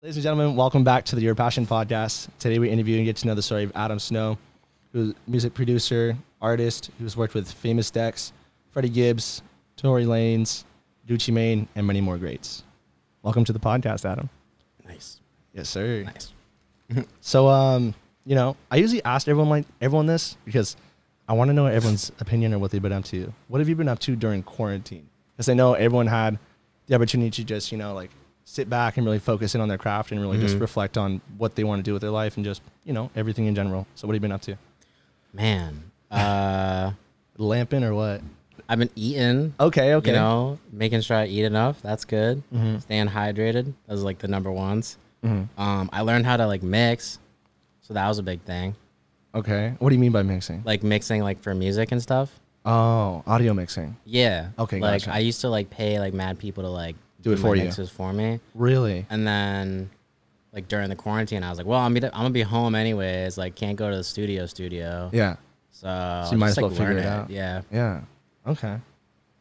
Ladies and gentlemen, welcome back to the Your Passion podcast. Today we interview and get to know the story of Adam Snow, who's a music producer, artist, who's worked with famous Dex, Freddie Gibbs, Tory Lanez, Gucci Mane, and many more greats. Welcome to the podcast, Adam. Nice. Yes, sir. Nice. So, I usually ask everyone this because I want to know everyone's opinion on what they've been up to. What have you been up to during quarantine? Because I know everyone had the opportunity to just, sit back and really focus in on their craft and really just reflect on what they want to do with their life and just, everything in general. So what have you been up to? Man. Lamping or what? I've been eating. Okay. Making sure I eat enough. That's good. Staying hydrated. Those are like the number ones. I learned how to mix. So that was a big thing. Okay. What do you mean by mixing? Like mixing for music and stuff. Oh, audio mixing. Yeah. Okay, gotcha. I used to pay mad people to do it for you. Mixes for me. Really? And then during the quarantine, I was like, well, I'm gonna be home anyways. Can't go to the studio. Yeah. So you might as well figure it out. Yeah. Yeah. Okay.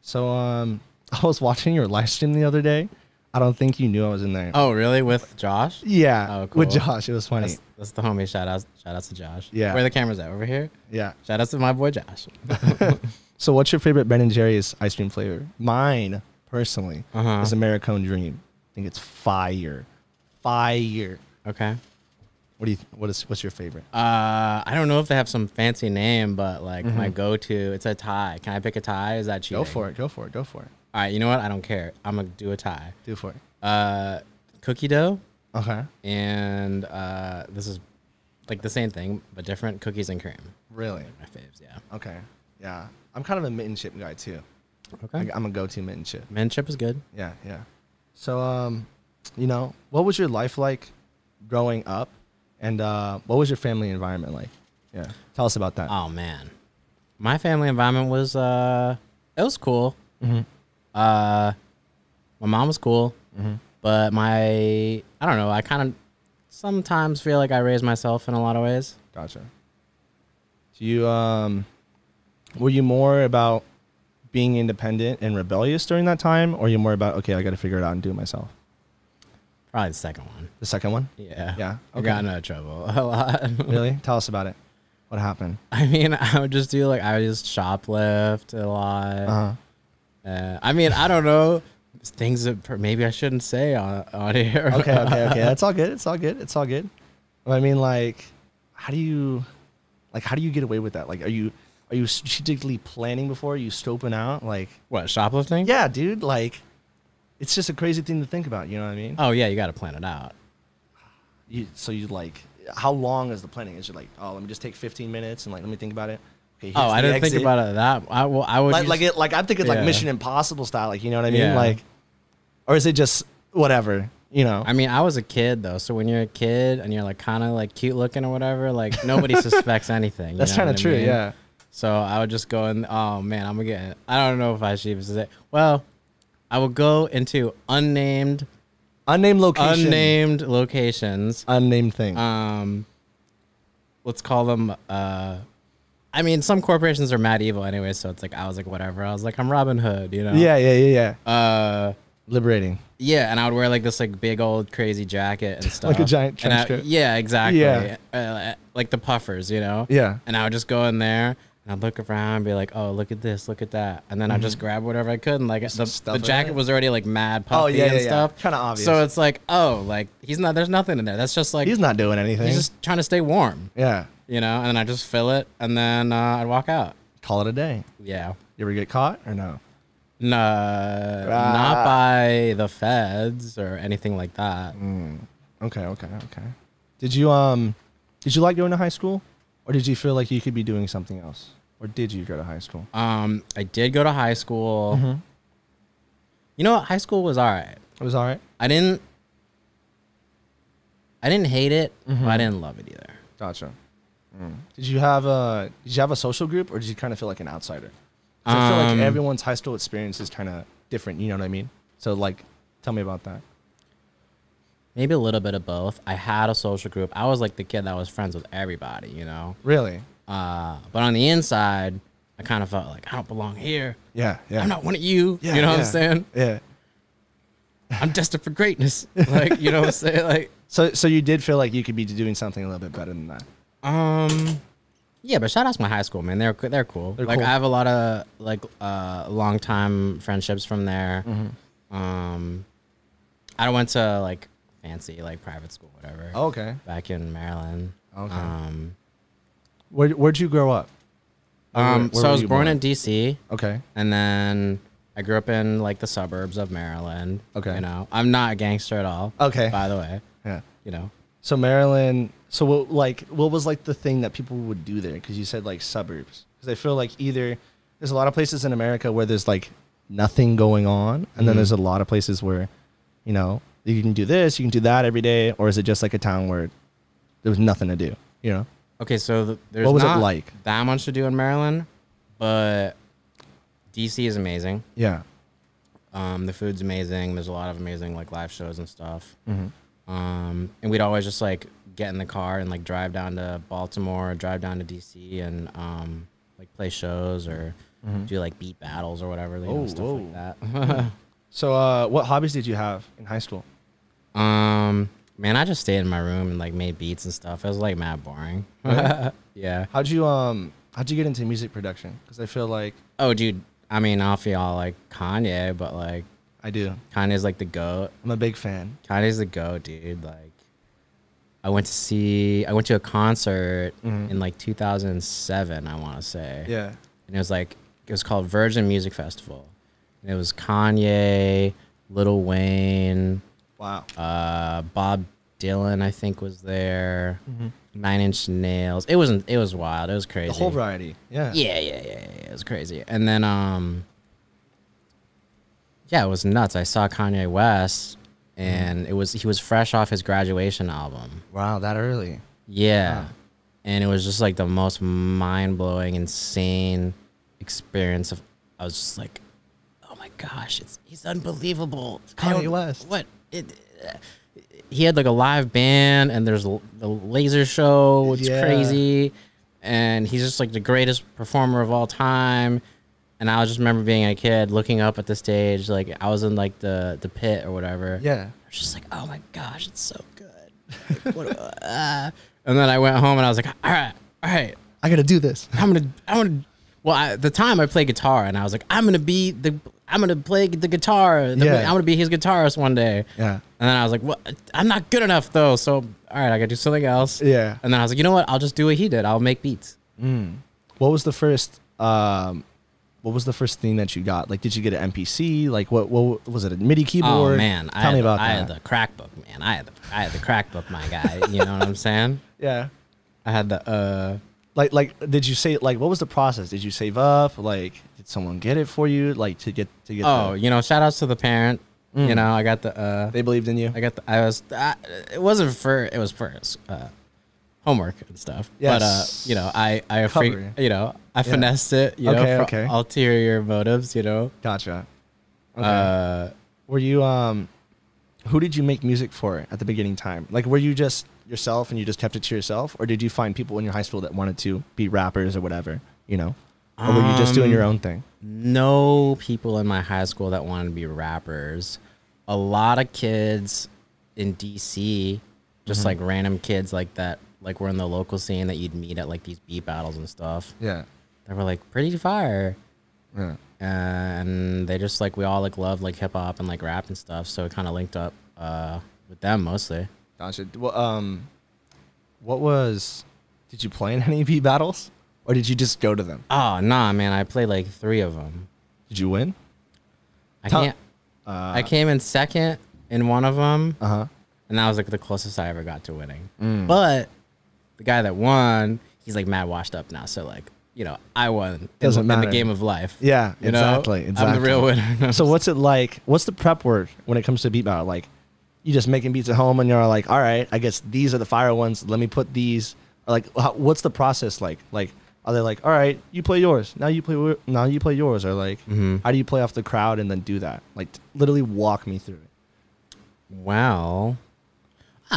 So I was watching your live stream the other day. I don't think you knew I was in there. Oh, really? With Josh? Yeah. Oh, cool. With Josh. It was funny. That's the homie. Shout out to Josh. Yeah. Where the camera's at? Over here? Yeah. Shout out to my boy Josh. So what's your favorite Ben & Jerry's ice cream flavor? Mine, personally, is Americone Dream. I think it's fire. Fire. Okay. What's your favorite? I don't know if they have some fancy name, but my go-to, it's a tie. Can I pick a tie? Is that cheating? Go for it. All right, you know what? I don't care. I'm gonna do a tie. Do for it. Cookie dough. Okay. And this is the same thing, but different. Cookies and cream. Really? My faves, yeah. Okay. Yeah. I'm kind of a mint chip guy too. Okay. I'm a go-to mint chip. Mint chip is good. Yeah, yeah. So, what was your life like growing up, and what was your family environment like? Yeah, tell us about that. Oh man, my family environment was it was cool. My mom was cool, but I don't know. I kind of sometimes feel like I raised myself in a lot of ways. Gotcha. Do you were you more about being independent and rebellious during that time, or are you more about, okay, I got to figure it out and do it myself? Probably the second one. The second one? Yeah. Yeah. Okay. I got into trouble a lot. Really? Tell us about it. What happened? I mean, I would just shoplift a lot. I don't know. Things that maybe I shouldn't say on here. Okay. That's all good. It's all good. I mean, how do you get away with that? Are you strategically planning before? Are you scoping out? What, shoplifting? Yeah, dude. It's just a crazy thing to think about. You know what I mean? Oh, yeah, you got to plan it out. How long is the planning? Is it let me just take 15 minutes and let me think about it? Okay, I didn't think about it that. I would I'm thinking Mission Impossible style. You know what I mean? Yeah. Or is it just whatever? I mean, I was a kid though, so when you're a kid and you're kind of cute looking or whatever, nobody suspects anything. That's kind of true. mean? Yeah. So I would just go in. Oh man, I'm gonna get. I don't know if I should even say. Well, I would go into unnamed locations, unnamed thing. Let's call them. I mean, some corporations are mad evil anyway, so it's I was whatever. I was I'm Robin Hood, Yeah. Liberating. Yeah, and I would wear this big old crazy jacket and stuff. Like a giant trench coat. Yeah, exactly. Yeah. Like the puffers, Yeah. And I would just go in there. And I'd look around and be like, oh, look at this, look at that. And then I'd just grab whatever I could. And the jacket was already mad puffy and stuff. Kind of obvious. So it's there's nothing in there. That's just he's not doing anything. He's just trying to stay warm. Yeah. And then I just fill it and then I'd walk out. Call it a day. Yeah. You ever get caught or no? No, not by the feds or anything like that. Okay. Did you like going to high school? Or did you feel like you could be doing something else? Or did you go to high school? I did go to high school. You know what? High school was all right. It was all right? I didn't hate it, but I didn't love it either. Gotcha. Did you have a social group, or did you kind of feel like an outsider? I feel like everyone's high school experience is kind of different. You know what I mean? So tell me about that. Maybe a little bit of both. I had a social group. I was the kid that was friends with everybody, Really? But on the inside, I kind of felt I don't belong here. Yeah. I'm not one of you. Yeah, you know what I'm saying? Yeah. I'm destined for greatness. Like, you know what I'm saying? Like, So you did feel like you could be doing something a little bit better than that. Yeah, but shout out to my high school, man. They're cool. They're like cool. I have a lot of like long time friendships from there. I went to like fancy like private school, whatever. Oh, okay. Back in Maryland. Okay. Where'd you grow up? So I was born in DC. Okay. And then I grew up in like the suburbs of Maryland. Okay. You know, I'm not a gangster at all. Okay. By the way. Yeah. You know. So Maryland. So what was like the thing that people would do there? Because you said like suburbs. Because I feel like either there's a lot of places in America where there's like nothing going on, and then there's a lot of places where, you know, you can do this, you can do that every day, or is it just like a town where there was nothing to do? You know. Okay, so there's what was not it like? that much to do in Maryland, but DC is amazing. Yeah. The food's amazing. There's a lot of amazing like live shows and stuff. And we'd always just like get in the car and like drive down to Baltimore, drive down to DC, and like play shows or do like beat battles or whatever, you know, stuff like that. So what hobbies did you have in high school? Man, I just stayed in my room and like made beats and stuff. It was like mad boring. Really? Yeah. How'd you get into music production? Because I feel like Oh, dude. I mean, I'll feel like Kanye, but like I do. Kanye's like the GOAT. I'm a big fan. Kanye's the GOAT, dude. Like, I went to a concert in like 2007, I want to say. Yeah. And it was called Virgin Music Festival. And it was Kanye, Lil Wayne, Wow. Bob Dylan, I think, was there. 9 Inch Nails. It was wild. It was crazy. The whole variety. Yeah. Yeah. It was crazy. And then yeah, it was nuts. I saw Kanye West, and he was fresh off his graduation album. Wow, that early. Yeah. Wow. And it was just like the most mind-blowing, insane experience of I was just like, "Oh my gosh, he's unbelievable." Kanye West. What? He had like a live band, and there's the laser show. It's crazy. And he's just like the greatest performer of all time. And I just remember being a kid looking up at the stage, like I was in like the pit or whatever. Yeah. I was just like, oh my gosh, it's so good. Like, what, and then I went home and I was like, all right, I gotta do this. I'm gonna. Well, at the time I played guitar, and I was like, I'm gonna play the guitar. I'm gonna be his guitarist one day. Yeah. And then I was like, what? I'm not good enough though. So all right, I gotta do something else. Yeah. And then I was like, you know what? I'll just do what he did. I'll make beats. What was the first thing that you got? Like, did you get an MPC? Like, what was it? A MIDI keyboard? Oh man, Tell me about that. I had the crack book, man. I had the crack book, my guy. You know what I'm saying? Yeah. I had the Like, did you say, like, what was the process? Did you save up? Like, did someone get it for you? Like, to get. Oh, you know, shout outs to the parent. You know, I got the. They believed in you. It wasn't for. It was for homework and stuff. Yes. But you know, I finessed it. You know, for ulterior motives. You know. Gotcha. Okay. Were you who did you make music for at the beginning time? Like, were you just yourself and you just kept it to yourself, or did you find people in your high school that wanted to be rappers or whatever? You know, or were you just doing your own thing? No people in my high school that wanted to be rappers. A lot of kids in DC, just like random kids like that, like were in the local scene that you'd meet at like these beat battles and stuff. Yeah. They were like pretty fire. Yeah. And they just like, we all like loved like hip hop and like rap and stuff. So it kind of linked up with them mostly. Gotcha. Well, did you play in any beat battles, or did you just go to them? Oh, nah, man. I played like 3 of them. Did you win? I came in second in one of them. And that was like the closest I ever got to winning. But the guy that won, he's like mad washed up now. So like, you know, I won in the game of life. Yeah, you exactly. know? I'm the real winner. So what's it like? What's the prep work when it comes to beat battle? Like, you just making beats at home and you're like, all right, I guess these are the fire ones. Let me put these. Or like, what's the process like? Like, are they like, all right, you play yours. Now you play yours. Or like, how do you play off the crowd and then do that? Like, literally walk me through it. Well,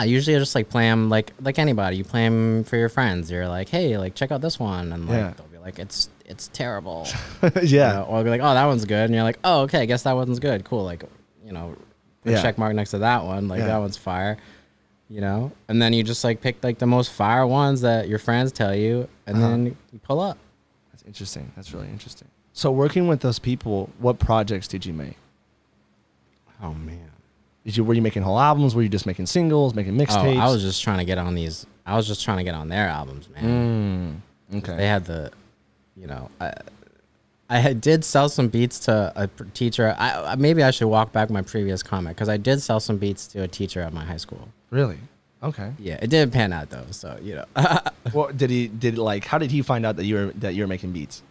usually I just like play them like anybody. You play them for your friends. You're like, hey, like check out this one, and like they'll be like, it's terrible. Yeah. You know? Or they'll be like, oh, that one's good, and you're like, oh, okay, I guess that one's good. Cool. Like, you know, the check mark next to that one. Like that one's fire, you know. And then you just like pick like the most fire ones that your friends tell you, and then you pull up. That's interesting. That's really interesting. So working with those people, what projects did you make? Oh man, were you making whole albums? Were you just making singles, making mixtapes? Oh, I was just trying to get on these. I was just trying to get on their albums, man. Okay. They had the, you know, did sell some beats to a teacher. Maybe I should walk back my previous comment because I did sell some beats to a teacher at my high school. Really? Okay. Yeah, it didn't pan out though. So you know. Well, how did he find out that you were making beats?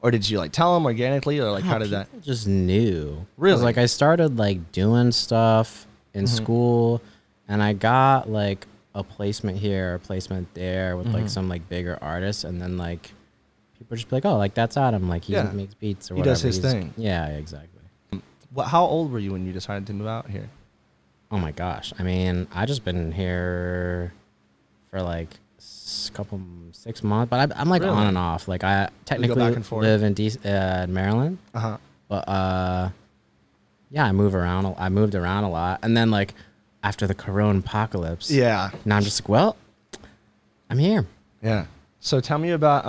Or did you like tell him organically, or like how did that? Just knew. Really? Like I started like doing stuff in school, and I got like a placement here, a placement there with like some like bigger artists, and then like people just be like, oh, like that's Adam, like he makes beats or whatever. He does his thing. Yeah, exactly. How old were you when you decided to move out here? Oh my gosh, I mean, I just been here for like 6 months, but I'm like on and off. Like I technically live in Maryland. But yeah, I moved around a lot, and then like after the Corona apocalypse, now I'm just like, well, I'm here. Yeah. So tell me about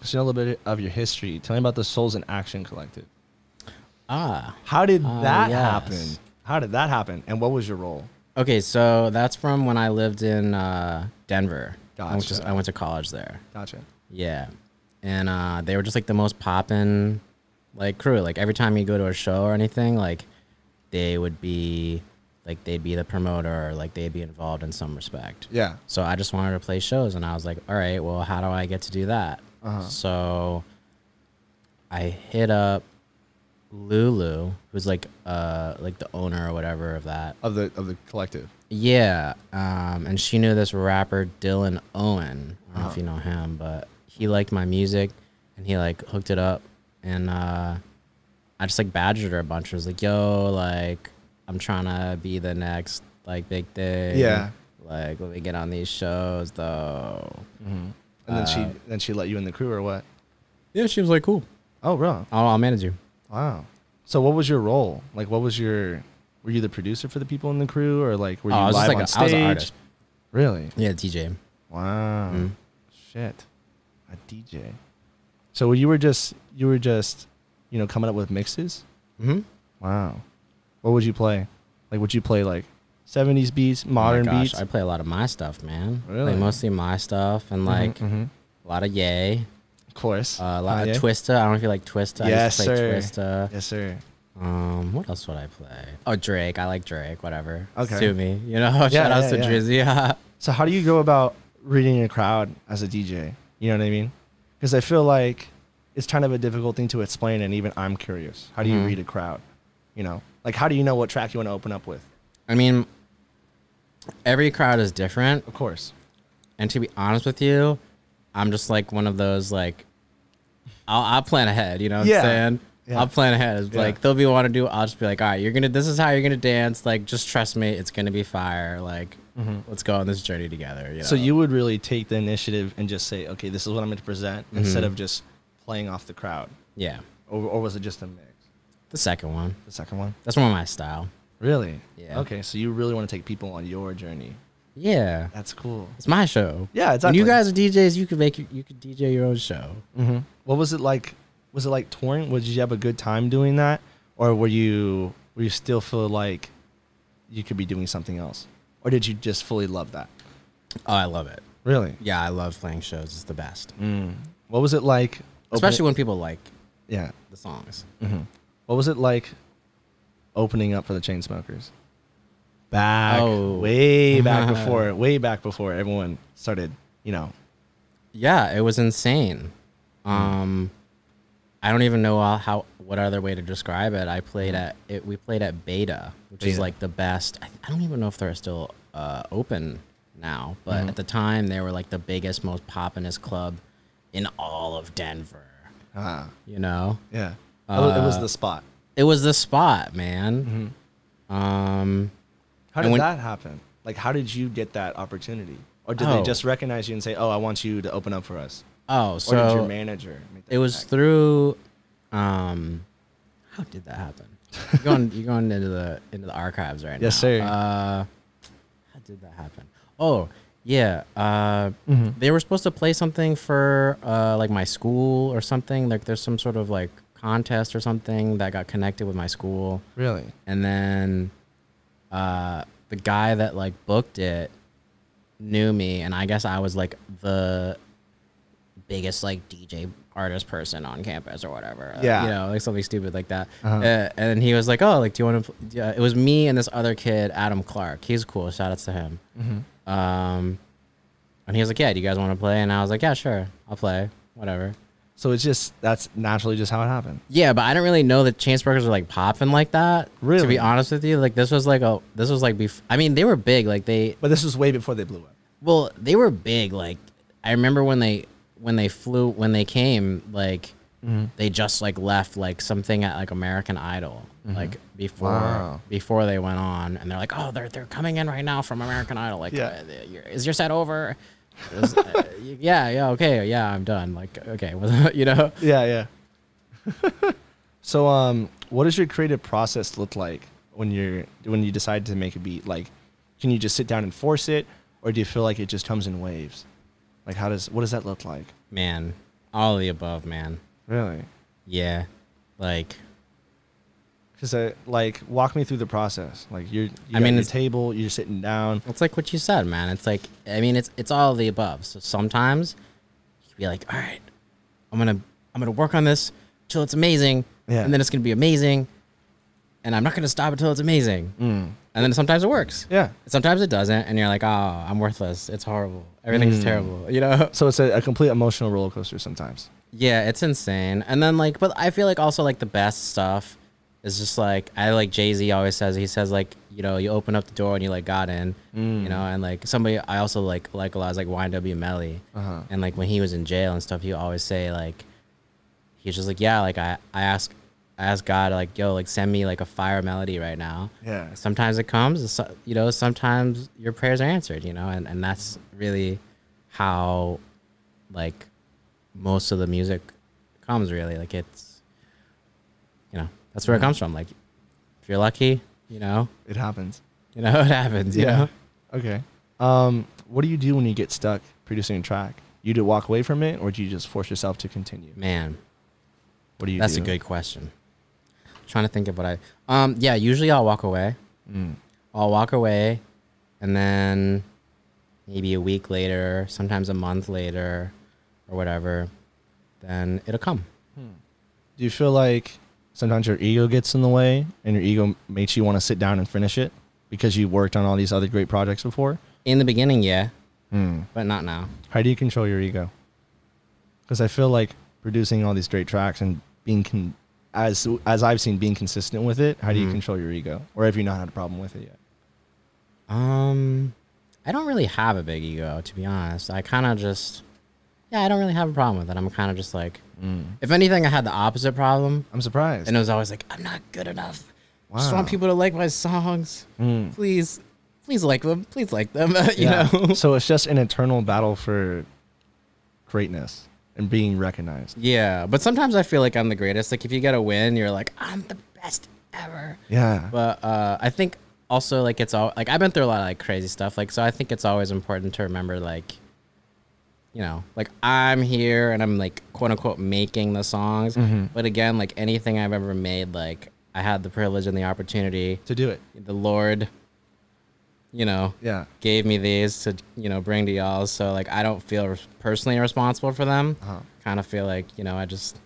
just a little bit of your history. Tell me about the Souls in Action Collective. How did that happen? How did that happen? And what was your role? Okay, so that's from when I lived in Denver. Gotcha. I went to college there. Gotcha. Yeah, and they were just like the most poppin' like crew. Like every time you go to a show or anything, like they would be like they'd be the promoter, or like they'd be involved in some respect. Yeah. So I just wanted to play shows, and I was like, all right, well, how do I get to do that? So I hit up Lulu, who's like the owner or whatever of that of the collective. Yeah, and she knew this rapper Dylan Owen. I don't know if you know him, but he liked my music, and he like hooked it up, and I just like badgered her a bunch. I was like, "Yo, like I'm trying to be the next like big thing. Yeah, like let me get on these shows though." And then she let you in the crew or what? Yeah, she was like, "Cool. Oh, bro, I'll manage you." Wow. So what was your role? Like, what was your? Were you the producer for the people in the crew, or like were you live on stage? I was an artist. Really? Yeah, DJ. Wow. Shit, a DJ. So you were just coming up with mixes. Wow. What would you play? Like, would you play like 70s beats, modern beats? I play a lot of my stuff, man. Really? Like mostly my stuff, and like a lot of Ye. Of course. A lot of Twista. I don't know if you like Twista. Yes, I used to play Twista. Yes, sir. What else would I play? Oh, Drake. I like Drake. Whatever. Okay. Sue me. You know. Shout out to Drizzy. So how do you go about reading a crowd as a DJ? You know what I mean? Because I feel like it's kind of a difficult thing to explain, and even I'm curious. How do you read a crowd? You know, like how do you know what track you want to open up with? I mean, every crowd is different. Of course. And to be honest with you, I'm just like one of those like, I'll plan ahead. You know what I'm saying? Yeah. I'll plan ahead. It's like they'll be want to do. I'll just be like, all right, this is how you're gonna dance. Like, just trust me, it's gonna be fire. Like, let's go on this journey together. You know? So you would really take the initiative and just say, okay, this is what I'm going to present, instead of just playing off the crowd. Yeah. Or was it just a mix? The second one. The second one. That's more my style. Really? Yeah. Okay, so you really want to take people on your journey. Yeah. That's cool. It's my show. Yeah, exactly. When you guys are DJs, you could DJ your own show. What was it like? Was it like touring? Did you have a good time doing that, or were you still feel like you could be doing something else, or did you just fully love that? Oh, I love it. Really? Yeah, I love playing shows. It's the best. What was it like? Especially when people like the songs. What was it like opening up for the Chainsmokers? Way back before everyone started, you know. Yeah, it was insane. I don't even know what other way to describe it. We played at Beta, which is like the best. I don't even know if they're still open now, but at the time they were like the biggest, most poppinest club in all of Denver. You know? Yeah. It was the spot. It was the spot, man. How did that happen? Like, how did you get that opportunity? Or did they just recognize you and say, oh, I want you to open up for us? Oh, so or did your manager make that it was through how did that happen? You're going into the archives right now. Yes, sir. How did that happen? Oh, yeah. They were supposed to play something for like my school or something. Like there's some sort of like contest or something that got connected with my school. Really? And then the guy that like booked it knew me, and I guess I was like the biggest like DJ artist person on campus or whatever. Yeah. You know, like something stupid like that. And he was like, oh, like, do you want to, yeah, it was me and this other kid, Adam Clark. He's cool. Shout outs to him. And he was like, yeah, do you guys want to play? And I was like, yeah, sure. I'll play. Whatever. So it's just, that's naturally just how it happened. Yeah, but I didn't really know that Chainsmokers were like popping like that. Really? To be honest with you, like this was like I mean, they were big. Like But this was way before they blew up. well, they were big. Like I remember when they came, like they just like left like something at like American Idol, like before they went on, and they're like, oh, they're coming in right now from American Idol. Like, is your set over? Yeah, okay, yeah, I'm done. Like, okay, you know. Yeah. So, what does your creative process look like when you decide to make a beat? Like, can you just sit down and force it, or do you feel like it just comes in waves? Like, what does that look like? Man, all of the above, man. Really? Yeah, like. Because like, walk me through the process. Like, you I mean, your table, you're sitting down. It's like what you said, man. It's like, I mean, it's all of the above. So sometimes you can be like, all right, I'm gonna work on this till it's amazing, and then it's gonna be amazing, and I'm not gonna stop until it's amazing. And then sometimes it works. Yeah. Sometimes it doesn't, and you're like, oh, I'm worthless. It's horrible. Everything's terrible. You know. So it's a complete emotional roller coaster sometimes. Yeah, it's insane. And then like, but I feel like also like the best stuff. It's just like, I like Jay-Z always says, he says like, you know, you open up the door and you like got in, you know, and like somebody I also like a lot is like YNW Melly. And like when he was in jail and stuff, he always say like, he's just like, yeah, like I ask God like, yo, like send me like a fire melody right now. Yeah. Sometimes it comes, you know, sometimes your prayers are answered, you know, and that's really how like most of the music comes really. Like it's, you know, that's where it comes from. Like, if you're lucky, you know, it happens. You know, it happens. You know. Okay. What do you do when you get stuck producing a track? You do walk away from it, or do you just force yourself to continue? Man, what do you? That's a good question. I'm trying to think of what I. Yeah, usually I'll walk away. I'll walk away, and then maybe a week later, sometimes a month later, or whatever, then it'll come. Do you feel like sometimes your ego gets in the way and your ego makes you want to sit down and finish it because you worked on all these other great projects before? In the beginning, yeah, but not now. How do you control your ego? Because I feel like producing all these great tracks and being, as I've seen, being consistent with it, how do you control your ego? Or have you not had a problem with it yet? I don't really have a big ego, to be honest. I kind of just... Yeah, I don't really have a problem with it. I'm kind of just like, if anything, I had the opposite problem. I'm surprised. And it was always like, I'm not good enough. Wow. I just want people to like my songs. Please like them. Please like them. you know? So it's just an eternal battle for greatness and being recognized. Yeah, but sometimes I feel like I'm the greatest. Like if you get a win, you're like, I'm the best ever. Yeah. But I think also like it's all like I've been through a lot of like crazy stuff. Like so I think it's always important to remember like, you know, like I'm here and I'm like quote unquote making the songs. But again, like anything I've ever made, like I had the privilege and the opportunity to do it. The Lord, you know, gave me these to, you know, bring to y'all. So like I don't feel personally responsible for them. Kind of feel like, you know, I just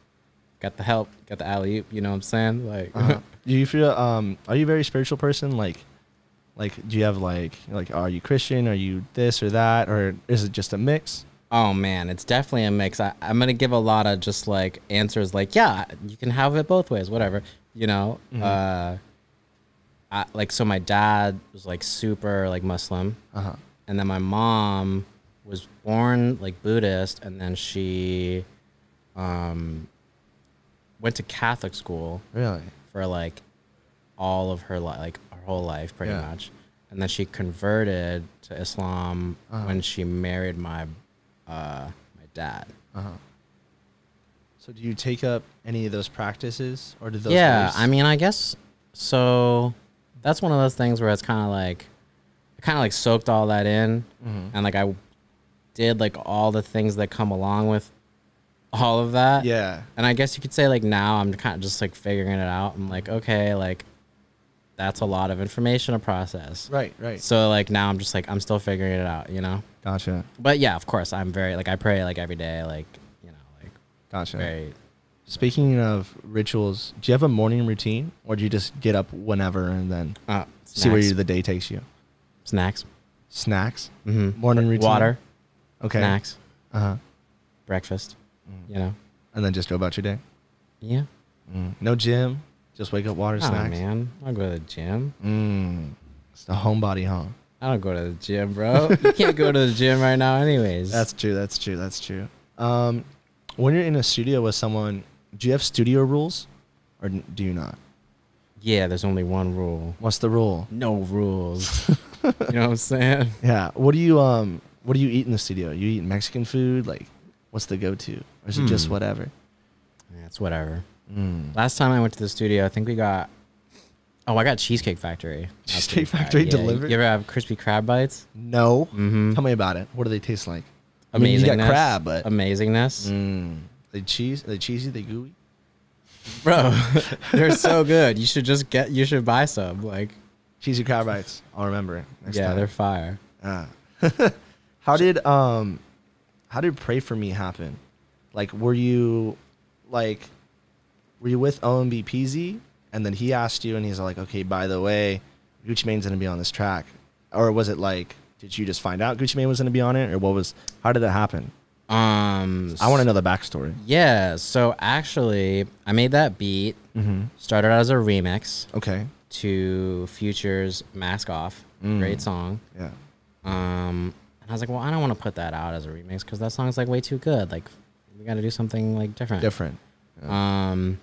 got the help, got the alley-oop, you know what I'm saying? Like do you feel are you a very spiritual person? Like do you have like are you Christian? Are you this or that? Or is it just a mix? Oh man, it's definitely a mix. I'm gonna give a lot of just like answers like, yeah, you can have it both ways, whatever, you know. Like so my dad was like super like Muslim, and then my mom was born like Buddhist, and then she went to Catholic school for like all of her like her whole life pretty much, and then she converted to Islam when she married my dad. So do you take up any of those practices, or do those? Yeah, beliefs? I mean, I guess So that's one of those things where it's kind of like, I kind of like soaked all that in, and like I did like all the things that come along with all of that. Yeah. And I guess you could say like now I'm kind of just like figuring it out. I'm like, okay, like that's a lot of information to process. Right, right. So like now I'm just like, I'm still figuring it out, you know? Gotcha. But yeah, of course, I'm very like, I pray like every day, like, you know, like Gotcha. very. Speaking of rituals, do you have a morning routine, or do you just get up whenever and then see where the day takes you? Snacks. Snacks? Mm-hmm. Morning routine? Water. Okay. Snacks. Uh-huh. Breakfast. You know? And then just go about your day? Yeah. No gym? Just wake up, water, snacks? Man. I don't go to the gym. It's the homebody, huh? I don't go to the gym, bro. You can't go to the gym right now anyways. That's true. That's true. That's true. When you're in a studio with someone, do you have studio rules or do you not? Yeah, there's only one rule. What's the rule? No rules. You know what I'm saying? Yeah. What do you eat in the studio? You eat Mexican food? Like, what's the go-to? Or is it just whatever? Yeah, it's whatever. Last time I went to the studio, I think we got... Oh, I got Cheesecake Factory. Cheesecake Factory delivered? You ever have crispy crab bites? No. Tell me about it. What do they taste like? Amazingness. I mean, you got crab, but... Amazingness. They cheesy, they gooey? Bro, they're so good. You should buy some. Like, cheesy crab bites. I'll remember it next time. They're fire. How did Pray For Me happen? Like, were you with OMB Peezy and then he asked you and he's like, okay, by the way, Gucci Mane's gonna be on this track? Or was it like, did you just find out Gucci Mane was gonna be on it? Or how did that happen? I want to know the backstory. Yeah, so actually, I made that beat. Started out as a remix. Okay. To Future's Mask Off. Great song. Yeah. And I was like, well, I don't want to put that out as a remix because that song's like way too good. Like, we got to do something like different. Yeah. And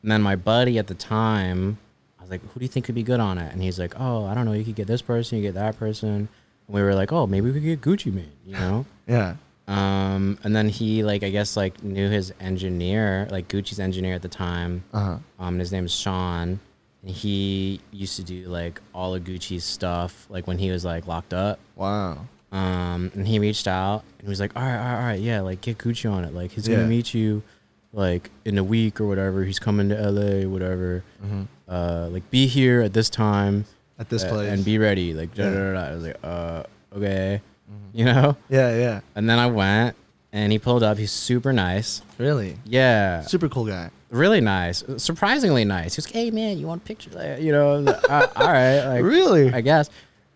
then my buddy at the time, I was like, who do you think could be good on it? And he's like, oh, I don't know. You could get this person, you get that person. And we were like, oh, maybe we could get Gucci Mane, you know? Yeah. And then he like, I guess like knew his engineer, like Gucci's engineer at the time. And his name is Sean. And he used to do like all of Gucci's stuff, like when he was like locked up. Wow. And he reached out and he was like, all right, yeah, like get Gucci on it. Like he's gonna meet you like in a week or whatever. He's coming to LA, whatever. Like be here at this time. At this place. And be ready. Like, I was like, okay. You know? Yeah. And then I went and he pulled up. He's super nice. Really? Yeah. Super cool guy. Really nice. Surprisingly nice. He was like, hey, man, you want a picture there? You know? Like, all right. Like, really? I guess.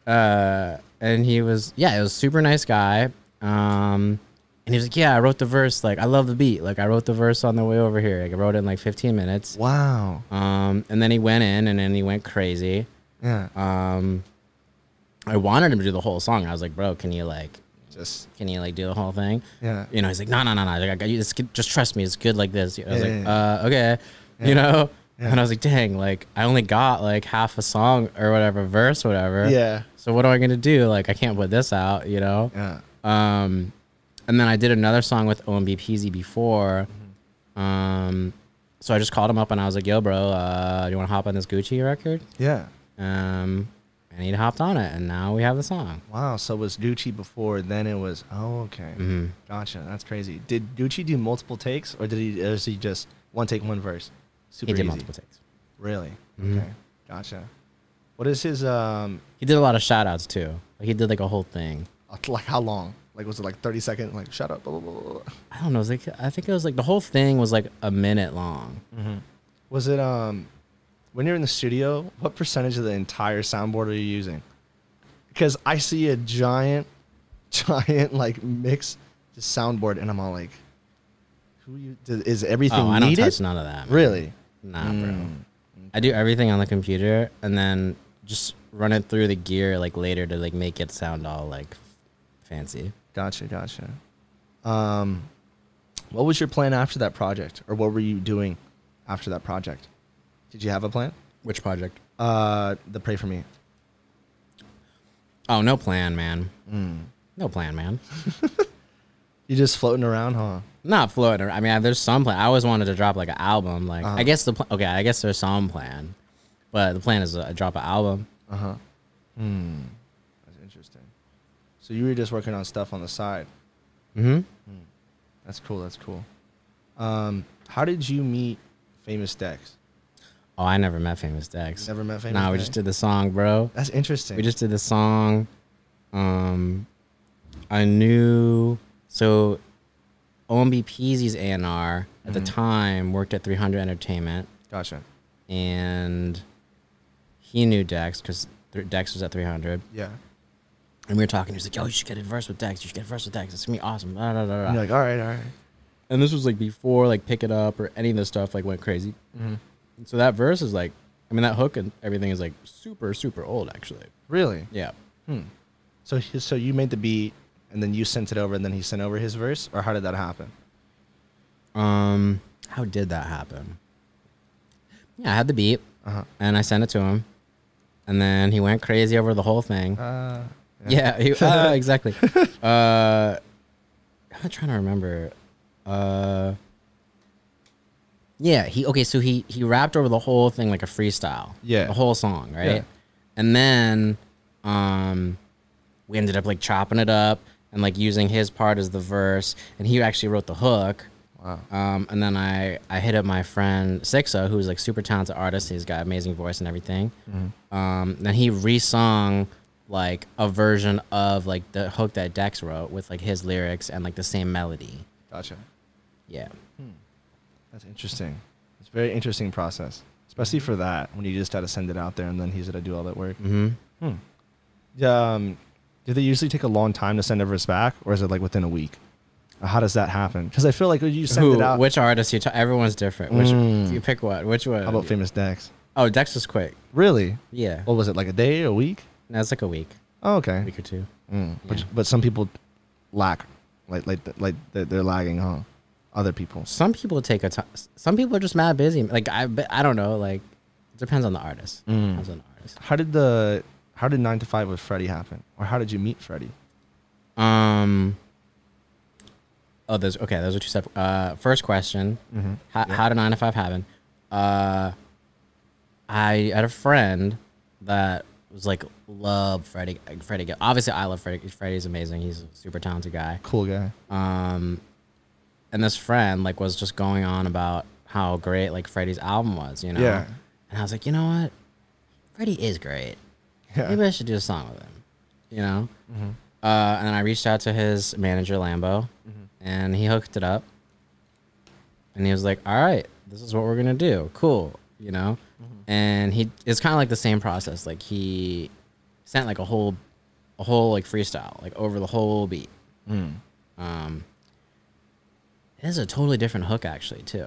And he was, it was super nice guy. And he was like, yeah, I wrote the verse. Like, I love the beat. Like, I wrote the verse on the way over here. Like, I wrote it in like 15 minutes. Wow. And then he went in and then he went crazy. Yeah. I wanted him to do the whole song. I was like, bro, can you do the whole thing? Yeah. You know, he's like, no. Like, I got you. Just trust me. It's good like this. I was okay. Yeah. You know? Yeah. And I was like, dang, like, I only got like half a song or whatever, verse, whatever. Yeah. So what am I going to do? Like, I can't put this out, you know? Yeah. And then I did another song with OMB Peezy before. So I just called him up and I was like, yo, bro, you want to hop on this Gucci record? Yeah. And he hopped on it, and now we have the song. Wow, so it was Gucci before, then it was... Oh, okay. Gotcha, that's crazy. Did Gucci do multiple takes, or is he just one take, one verse? Super easy. He did multiple takes. Really? Okay, gotcha. What is his... He did a lot of shout-outs, too. Like, he did, like, a whole thing. Like, how long? Like, was it, like, 30 seconds? Like, shut up, blah, blah, blah, blah. I don't know. It was like, I think it was, like, the whole thing was, like, a minute long. Was it, when you're in the studio, what percentage of the entire soundboard are you using? Because I see a giant, like, mix just soundboard, and I'm all like, is everything needed? I don't touch none of that, man. Really? Nah, bro. I do everything on the computer, and then just run it through the gear, like, later to, like, make it sound all, like, fancy. Gotcha. What was your plan after that project? Or what were you doing after that project? Did you have a plan? Which project? The Pray For Me. Oh, no plan, man. No plan, man. You just floating around, huh? Not floating around. I mean, there's some plan. I always wanted to drop like an album. Like, I guess I guess there's some plan. But the plan is to drop an album. Uh-huh. That's interesting. So you were just working on stuff on the side. Mm-hmm. That's cool. That's cool. How did you meet Famous Dex? Oh, I never met Famous Dex. Never met Famous Nah, Dex? we just did the song, bro. That's interesting. We just did the song. I knew... So, OMB Peezy's A&R at the time worked at 300 Entertainment. Gotcha. And he knew Dex because Dex was at 300. Yeah. And we were talking. He was like, yo, you should get a verse with Dex. You should get a verse with Dex. It's going to be awesome. Blah, blah, blah, blah. And you're like, all right. And this was like before like Pick It Up or any of this stuff like went crazy. So that verse is like, I mean, that hook and everything is like super, super old actually. Really? Yeah. So you made the beat and then you sent it over and then he sent over his verse? Or how did that happen? How did that happen? Yeah, I had the beat and I sent it to him. And then he went crazy over the whole thing. Yeah, exactly. I'm trying to remember. Yeah, so he rapped over the whole thing like a freestyle. Yeah. The whole song, right? Yeah. And then we ended up like chopping it up and like using his part as the verse, and he actually wrote the hook. Wow. And then I hit up my friend Sixa, who's like super talented artist. He's got amazing voice and everything. Then he re-sung like a version of like the hook that Dex wrote with like his lyrics and like the same melody. Gotcha. Yeah. That's interesting. It's a very interesting process, especially for that when you just got to send it out there and then he's got to do all that work. Do they usually take a long time to send a verse back, or is it like within a week? How does that happen? Because I feel like when you send it out, which artist everyone's different. Which you pick what? Which one? How about Famous Dex? Oh, Dex was quick. Really? Yeah. What was it, like a day, a week? No, it's like a week. Oh, okay. A week or two. Yeah. Yeah. But some people lack, like they're lagging, huh? Other people. Some people take a time. Some people are just mad busy. Like I don't know. Like it depends on the artist. Depends on the artist. How did 9 to 5 with Freddie happen, or how did you meet Freddie? Oh, those are two separate. First question. How did 9 to 5 happen? I had a friend that was like, love Freddie. Freddie. Obviously, I love Freddie. Freddie's amazing. He's a super talented guy. Cool guy. And this friend like was just going on about how great like Freddie's album was, you know? Yeah. And I was like, you know what? Freddie is great. Yeah. Maybe I should do a song with him, you know? And then I reached out to his manager, Lambo, and he hooked it up. And he was like, all right, this is what we're going to do. Cool, you know? And it's kind of like the same process. Like he sent like a whole like freestyle, like over the whole beat. It is a totally different hook actually too.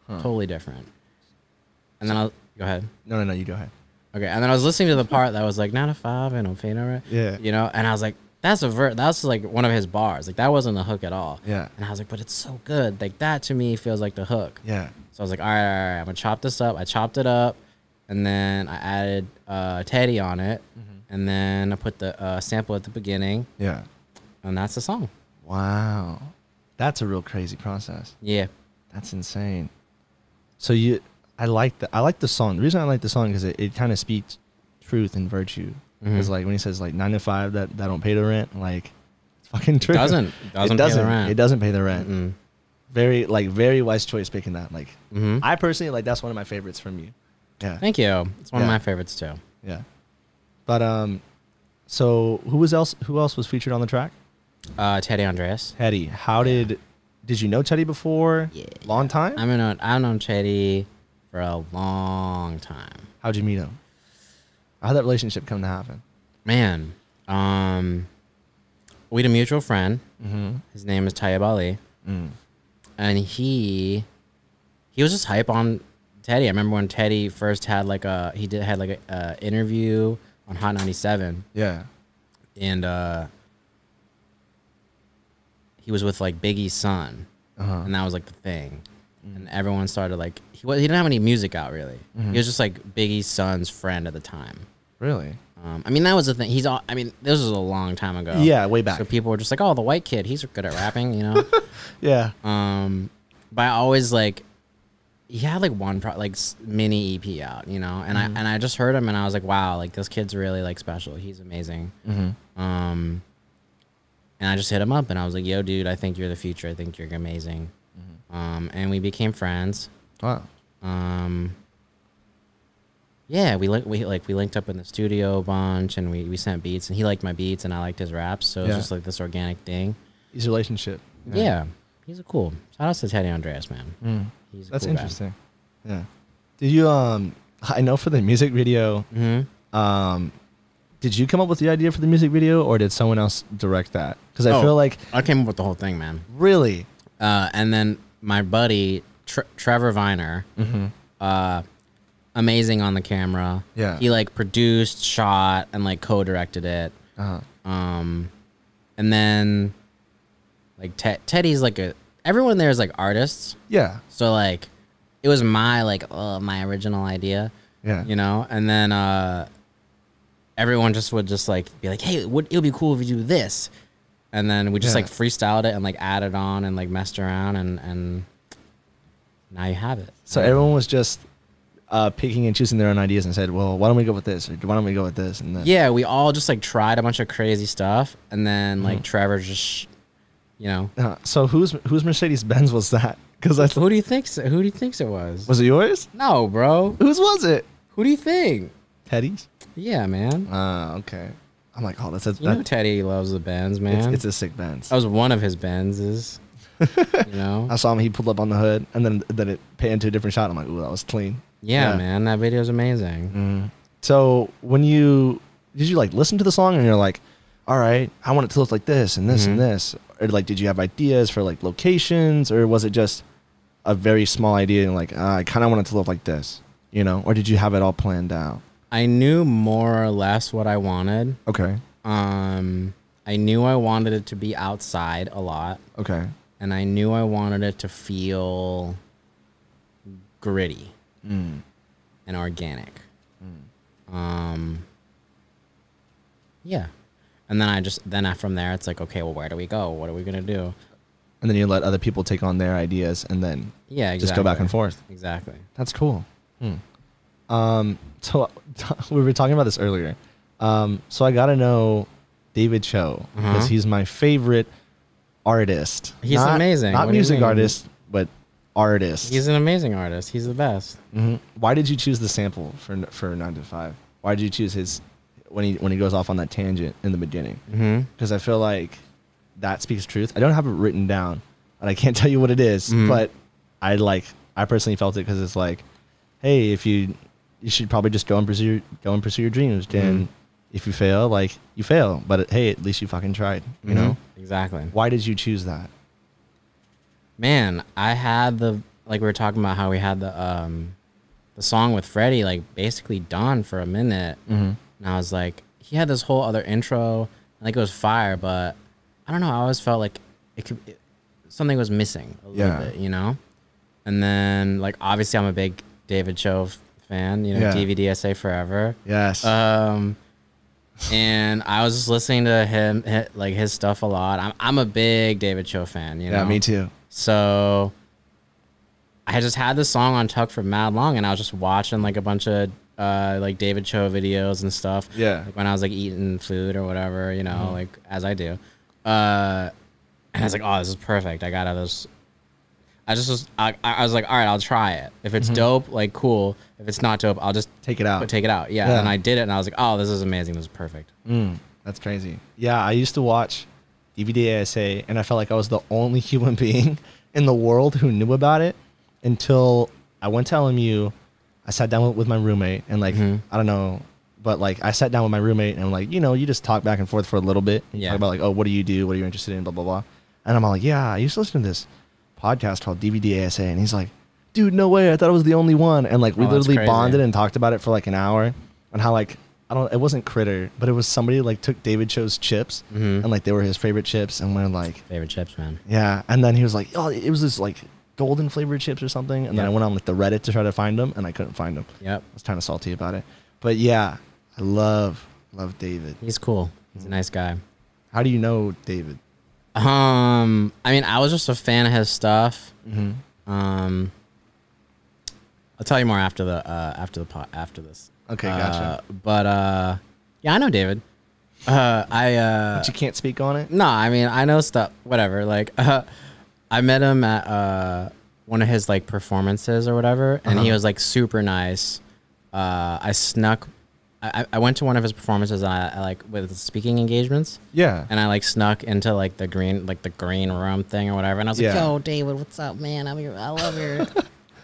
Totally different. And then go ahead. No, you go ahead. Okay, and then I was listening to the part that was like 9 to 5 and I'm fading over. Yeah. You know, and I was like, that's a verse. That's like one of his bars. Like that wasn't the hook at all. Yeah. And I was like, but it's so good. Like that to me feels like the hook. Yeah. So I was like, all right, I'm gonna chop this up. I chopped it up, and then I added Teddy on it, and then I put the sample at the beginning. Yeah. And that's the song. Wow. That's a real crazy process. Yeah. That's insane. So I like the song. The reason I like the song is it kind of speaks truth and virtue. Because like when he says like 9 to 5 that don't pay the rent, like it's fucking true. It doesn't pay the rent. It doesn't pay the rent. Very wise choice picking that. Like I personally like that's one of my favorites from you. Yeah. Thank you. It's one of my favorites too. Yeah. But so who else was featured on the track? Teddy Andreas. Teddy. How did you know Teddy before? Yeah. Long time? I've known Teddy for a long time. How'd you meet him? How'd that relationship come to happen? Man, we had a mutual friend. His name is Tayyib Ali. And he was just hype on Teddy. I remember when Teddy first had like a interview on Hot 97. Yeah. And he was with like Biggie's son, and that was like the thing. And everyone started like he didn't have any music out really. He was just like Biggie's son's friend at the time. Really? I mean that was the thing. This was a long time ago. Yeah, way back. So people were just like, oh, the white kid, he's good at rapping, you know. Yeah. But I always like he had like one mini EP out, you know, and I just heard him and I was like, wow, like this kid's really like special. He's amazing. And I just hit him up and I was like, yo, dude, I think you're the future. I think you're amazing. And we became friends. Wow. Yeah, we linked up in the studio a bunch and we sent beats and he liked my beats and I liked his raps. So it was just like this organic thing. His relationship. Yeah. He's a cool. Shout out to Teddy Andreas, man. He's a That's cool interesting. Guy. Yeah. Did you I know for the music video, did you come up with the idea for the music video or did someone else direct that? Because I feel like I came up with the whole thing, man. Really? And then my buddy Trevor Viner, amazing on the camera. Yeah. He like produced, shot, and like co-directed it. And then like Teddy's like everyone there is like artists. Yeah. So like it was my my original idea. Yeah. You know, and then everyone would like be like, hey, it would be cool if you do this. And then we just like freestyled it and like added on and like messed around and now you have it. So everyone was just picking and choosing their own ideas and said, well, why don't we go with this? Or why don't we go with this? And then yeah, we all just like tried a bunch of crazy stuff. And then like Trevor just, you know. So whose Mercedes Benz was that? Because who do you think it was? Was it yours? No, bro. Whose was it? Who do you think? Teddy's? Yeah, man. Okay. I'm like, oh, that's you know Teddy loves the Benz, man. It's a sick Benz. That was one of his Benzes. You know, I saw him. He pulled up on the hood, and then it panned to a different shot. I'm like, ooh, that was clean. Yeah, man, that video is amazing. So when did you like listen to the song and you're like, all right, I want it to look like this and this and this, or like did you have ideas for like locations, or was it just a very small idea and like I kind of want it to look like this, you know, or did you have it all planned out? I knew more or less what I wanted. Okay. I knew I wanted it to be outside a lot. Okay. And I knew I wanted it to feel gritty and organic. Yeah. And then from there, it's like, okay, well, where do we go? What are we going to do? And then you let other people take on their ideas and then just go back and forth. Exactly. That's cool. So we were talking about this earlier. So I got to know David Cho because he's my favorite artist. He's amazing. Not music artist, but artist. He's an amazing artist. He's the best. Why did you choose the sample for 9 to 5? Why did you choose his when he goes off on that tangent in the beginning? Because I feel like that speaks truth. I don't have it written down, and I can't tell you what it is, but I personally felt it because it's like, hey, if you should probably just go and pursue your dreams. And if you fail, like you fail, but hey, at least you fucking tried. You know. Exactly. Why did you choose that? Man, I had we were talking about how we had the song with Freddie like basically done for a minute, and I was like, he had this whole other intro, like it was fire, but I don't know. I always felt like something was missing a little bit, you know. And then like obviously I'm a big David Cho fan, you know, DVDSA forever. Yes. And I was just listening to him, like his stuff a lot. I'm a big David Cho fan, you know. Yeah, me too. So I just had this song on Tuck for mad long, and I was just watching like a bunch of like David Cho videos and stuff. Yeah. Like when I was like eating food or whatever, you know, like as I do. And I was like, oh, this is perfect. I was like, all right, I'll try it. If it's dope, like cool. If it's not dope, I'll just take it out. Yeah. And I did it, and I was like, oh, this is amazing. This is perfect. That's crazy. Yeah, I used to watch DVD ASA, and I felt like I was the only human being in the world who knew about it until I went to LMU. I sat down with my roommate, and like I don't know, but like I sat down with my roommate, and like, you know, you just talk back and forth for a little bit. You talk about like, oh, what do you do? What are you interested in? Blah blah blah. And I'm all like, yeah, I used to listen to this podcast called DVD ASA, and he's like, dude, no way, I thought I was the only one. And like we literally bonded and talked about it for like an hour, and how like it wasn't Critter, but it was somebody like took David Cho's chips and like they were his favorite chips, and we're like favorite chips, man. Yeah. And then he was like, oh, it was this like golden flavored chips or something, and then I went on like the Reddit to try to find them, and I couldn't find them. I was kind of salty about it, but yeah, I love David. He's cool. He's a nice guy. How do you know David? I mean, I was just a fan of his stuff. I'll tell you more after after this. Okay, gotcha. But yeah, I know David. But you can't speak on it? No, I mean, I know stuff, whatever. Like, I met him at one of his like performances or whatever, and he was like super nice. I went to one of his performances, and I like with speaking engagements. Yeah. And I like snuck into like the green room thing or whatever, and I was like, "Yo, David, what's up, man? I love your."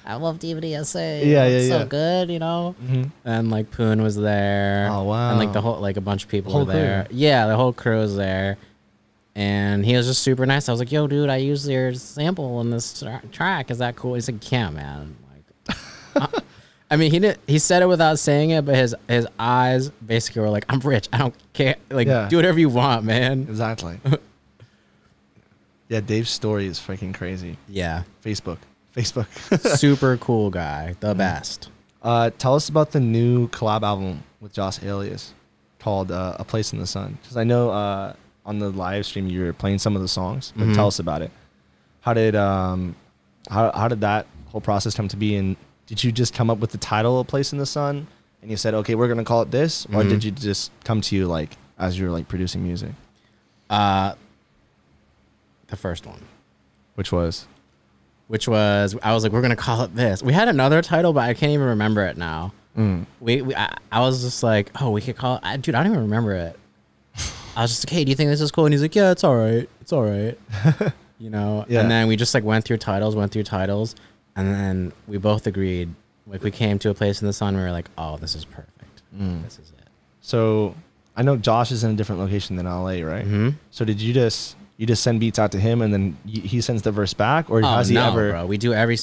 I love DVDSA. Yeah, it's yeah, so good, you know. And like Poon was there. Oh wow! And like the whole like a bunch of people were there. Crew. Yeah, the whole crew was there. And he was just super nice. I was like, "Yo, dude, I used your sample in this track. Is that cool?" He's like, "Yeah, man." Like, I mean, he said it without saying it, but his eyes basically were like, "I'm rich. I don't care. Like, do whatever you want, man." Exactly. Yeah, Dave's story is freaking crazy. Yeah. Facebook. Super cool guy, the best. Tell us about the new collab album with Josh Alias called A Place in the Sun. Because I know on the live stream you were playing some of the songs, but tell us about it. How did that whole process come to be? And did you just come up with the title A Place in the Sun and you said, okay, we're gonna call it this? Or did you just come to you like as you were like producing music? The first one. Which was I was like, we're gonna call it this. We had another title, but I can't even remember it now. I was just like, oh, we could call it. Dude, I don't even remember it. I was just like, hey, do you think this is cool? And he's like, yeah, it's all right. It's all right. You know. Yeah. And then we just like went through titles, and then we both agreed. Like we came to A Place in the Sun. We were like, oh, this is perfect. This is it. So I know Josh is in a different location than LA, right? So did you just send beats out to him and then he sends the verse back, or has he ever? Bro, we do every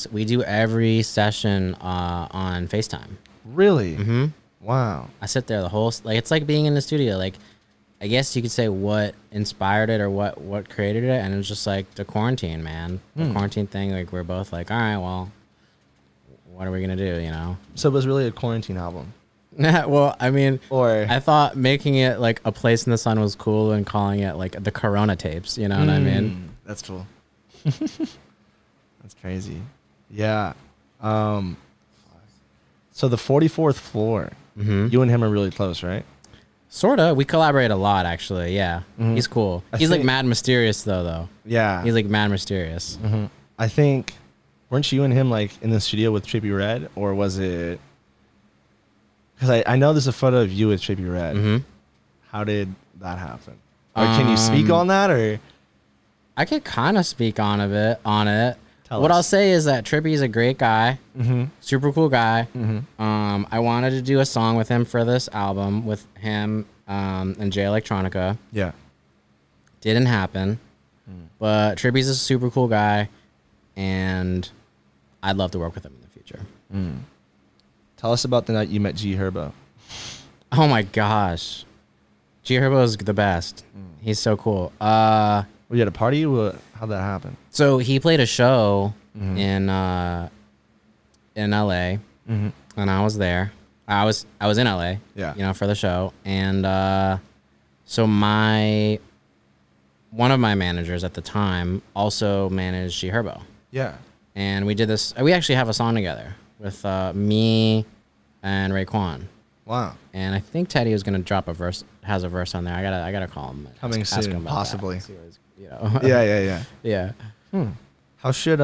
session on FaceTime. Really? Wow. I sit there the whole it's like being in the studio. Like, I guess you could say what inspired it or what created it, and it was just like the quarantine, man. The quarantine thing. Like we're both like, all right, well, what are we gonna do? You know. So it was really a quarantine album. Well, I mean, or I thought making it like A Place in the Sun was cool and calling it like the Corona tapes. You know what I mean? That's cool. That's crazy. Yeah. So the 44th Floor, you and him are really close, right? Sorta. We collaborate a lot, actually. Yeah. He's cool. He's like mad mysterious though. Yeah. He's like mad mysterious. I think, weren't you and him like in the studio with Trippie Redd, or was it? Because I know there's a photo of you with Trippie Redd. How did that happen? Or can you speak on that, or? I could kind of speak on it. What I'll say is that Trippie's a great guy, super cool guy. I wanted to do a song with him for this album with him and Jay Electronica. Yeah, didn't happen. But Trippie's a super cool guy, and I'd love to work with him in the future. Tell us about the night you met G Herbo. Oh my gosh, G Herbo is the best. He's so cool. Were you at a party? How'd that happen? So he played a show in LA, and I was there. I was in LA, you know, for the show, and so one of my managers at the time also managed G Herbo. Yeah, and we did this. We actually have a song together with me and Raekwon. Wow. And I think Teddy was gonna drop a verse. Has a verse on there. I gotta call him. Coming soon, him possibly. You know. Yeah. How should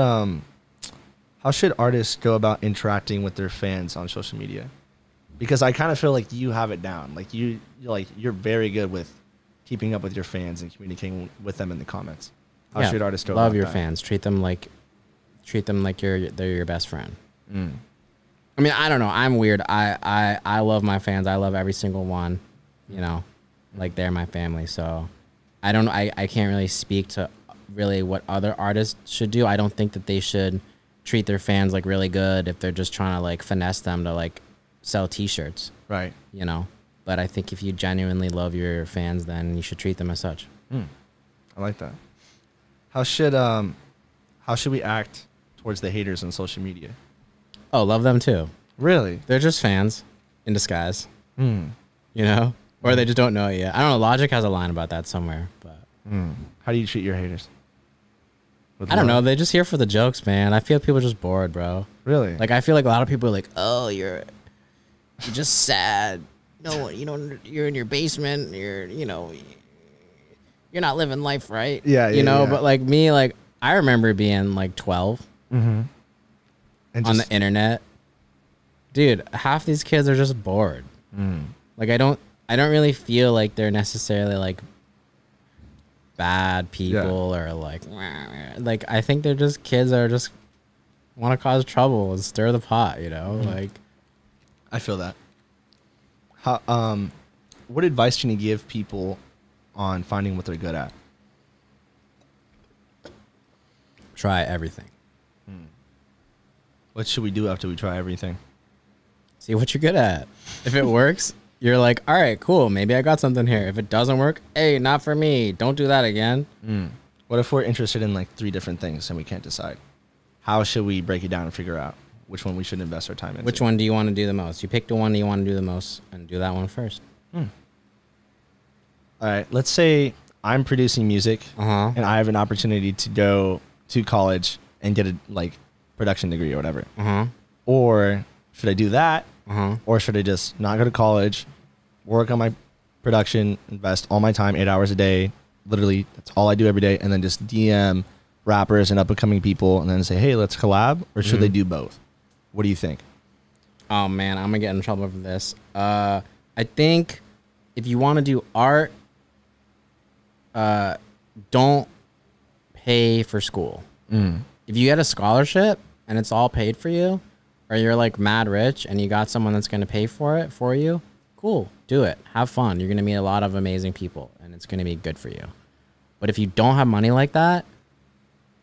artists go about interacting with their fans on social media? Because I kind of feel like you have it down. Like you're very good with keeping up with your fans and communicating with them in the comments. How should artists go about that? Love your fans. Treat them like they're your best friend. I mean, I don't know. I'm weird. I love my fans. I love every single one. You know, like they're my family. So I can't really speak to really what other artists should do. I don't think that they should treat their fans like really good if they're just trying to like finesse them to like sell T-shirts. Right. You know, but I think if you genuinely love your fans, then you should treat them as such. I like that. How should we act towards the haters on social media? Oh, love them too. Really? They're just fans in disguise. You know? Or they just don't know it yet. I don't know. Logic has a line about that somewhere. But how do you treat your haters? I don't know. They're just here for the jokes, man. I feel people are just bored, bro. Really? Like, I feel like a lot of people are like, oh, you're just sad. No, you're in your basement. You're not living life right. Yeah, you know. Yeah. But like me, like I remember being like 12 and on the internet. Dude, half these kids are just bored. Like I don't really feel like they're necessarily like bad people or like I think they're just kids that are just want to cause trouble and stir the pot, you know? Like I feel that. How what advice can you give people on finding what they're good at? Try everything. What should we do after we try everything? See what you're good at. If it works, you're like, all right, cool. Maybe I got something here. If it doesn't work, hey, not for me. Don't do that again. What if we're interested in like 3 different things and we can't decide? How should we break it down and figure out which one we should invest our time in? Which one do you want to do the most? You pick the one that you want to do the most and do that one first. All right. Let's say I'm producing music and I have an opportunity to go to college and get a like production degree or whatever. Or should I do that? Or should I just not go to college, work on my production, invest all my time, 8 hours a day, literally that's all I do every day, and then just DM rappers and up-and-coming people and then say, hey, let's collab? Or should they do both? What do you think? Oh, man, I'm going to get in trouble for this. I think if you want to do art, don't pay for school. If you get a scholarship and it's all paid for you, or you're like mad rich and you got someone that's going to pay for it for you, cool, do it. Have fun. You're going to meet a lot of amazing people and it's going to be good for you. But if you don't have money like that,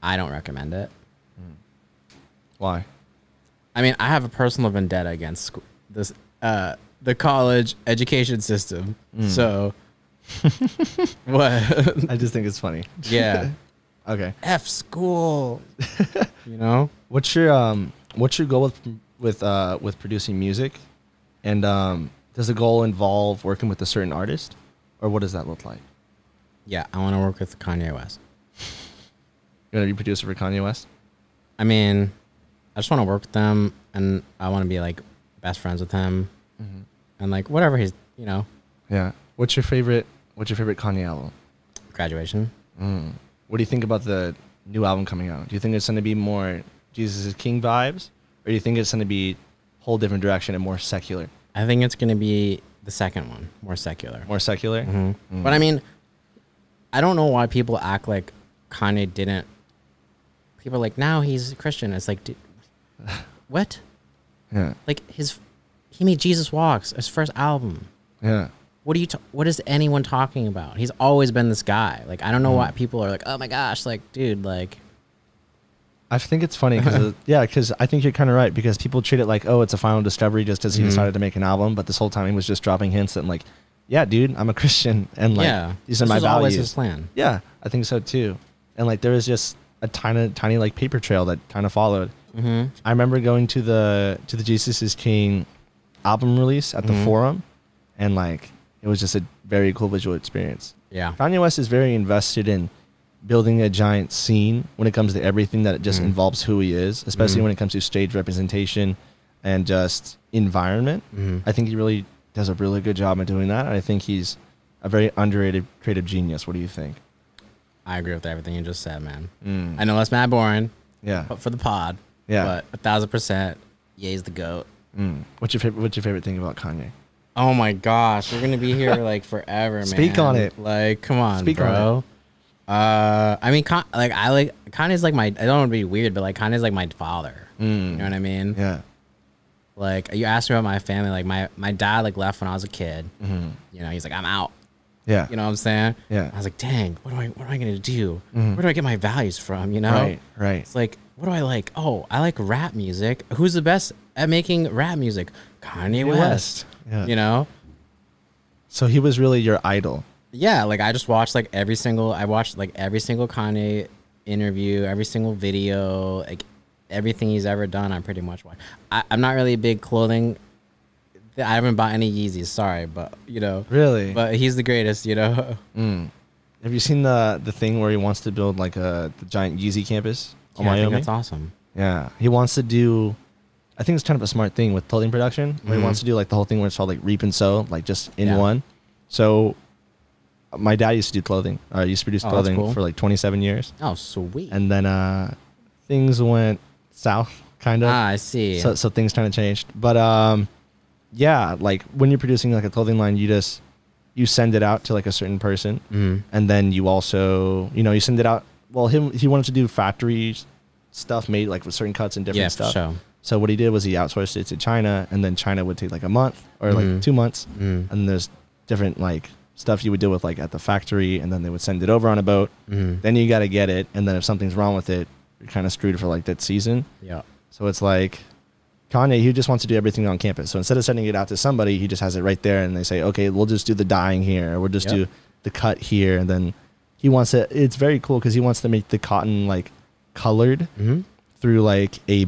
I don't recommend it. Why? I mean, I have a personal vendetta against this, the college education system. So, what? I just think it's funny. Yeah. Okay. F school. You know? What's your goal with producing music? And does the goal involve working with a certain artist? Or what does that look like? Yeah, I want to work with Kanye West. You want to be producer for Kanye West? I mean, I just want to work with them, and I want to be like best friends with him, and like whatever he's, you know. Yeah. What's your favorite Kanye album? Graduation. What do you think about the new album coming out? Do you think it's going to be more Jesus is King vibes, or do you think it's going to be a whole different direction and more secular? I think it's going to be the second one, more secular. More secular? But I mean, I don't know why people act like Kanye didn't. People are like, now he's a Christian. It's like, dude, what? Yeah. Like he made Jesus Walks, his first album. Yeah. What is anyone talking about? He's always been this guy. Like, I don't know why people are like, oh my gosh, like, dude, like. I think it's funny because I think you're kind of right, because people treat it like, oh, it's a final discovery just because he decided to make an album, but this whole time he was just dropping hints that like, yeah, dude, I'm a Christian and like these are my values. Always his plan. Yeah, I think so too. And like there was just a tiny like paper trail that kind of followed. I remember going to the Jesus is King album release at the Forum, and like it was just a very cool visual experience. Yeah, Kanye West is very invested in building a giant scene when it comes to everything that just involves who he is, especially when it comes to stage representation and just environment. I think he really does a really good job at doing that. And I think he's a very underrated creative genius. What do you think? I agree with everything you just said, man. I know that's mad boring. Yeah. But for the pod. Yeah. But 1000%, Ye's the GOAT. What's your favorite thing about Kanye? Oh my gosh, we're gonna be here like forever, man. Speak on it. Like, come on, Speak bro. on it. I mean, Kanye's like my. I don't want to be weird, but like Kanye's like my father. You know what I mean? Yeah. Like you asked me about my family. Like my dad like left when I was a kid. You know, he's like, I'm out. Yeah. You know what I'm saying? Yeah. I was like, dang, what am I gonna do? Where do I get my values from? You know? Right. It's like, what do I like? Oh, I like rap music. Who's the best at making rap music? Kanye West. Yeah. You know? So he was really your idol. Yeah, like I just watched like every single Kanye interview, every single video, like everything he's ever done. I'm pretty much watching. I'm not really a big clothing. I haven't bought any Yeezys, sorry, but you know. Really? But he's the greatest, you know. Have you seen the thing where he wants to build like the giant Yeezy campus on I Wyoming? think that's awesome. Yeah, he wants to do. I think it's kind of a smart thing with clothing production. Where he wants to do like the whole thing where it's called like reap and sow, like just in one. So, my dad used to do clothing. Used to produce clothing for like 27 years. Oh, sweet. And then things went south, kind of. I see. So things kind of changed. But yeah, like when you're producing like a clothing line, you send it out to like a certain person, and then you also you send it out. Well, he wanted to do factory stuff made like with certain cuts and different stuff. Sure. So what he did was he outsourced it to China, and then China would take like a month or like 2 months, and then there's different like stuff you would deal with like at the factory, and then they would send it over on a boat. Then you got to get it, and then if something's wrong with it, you're kind of screwed for like that season. Yeah. So it's like Kanye, he just wants to do everything on campus. So instead of sending it out to somebody, he just has it right there, and they say, okay, we'll just do the dyeing here, or we'll just do the cut here, and then he wants it. It's very cool because he wants to make the cotton like colored through like a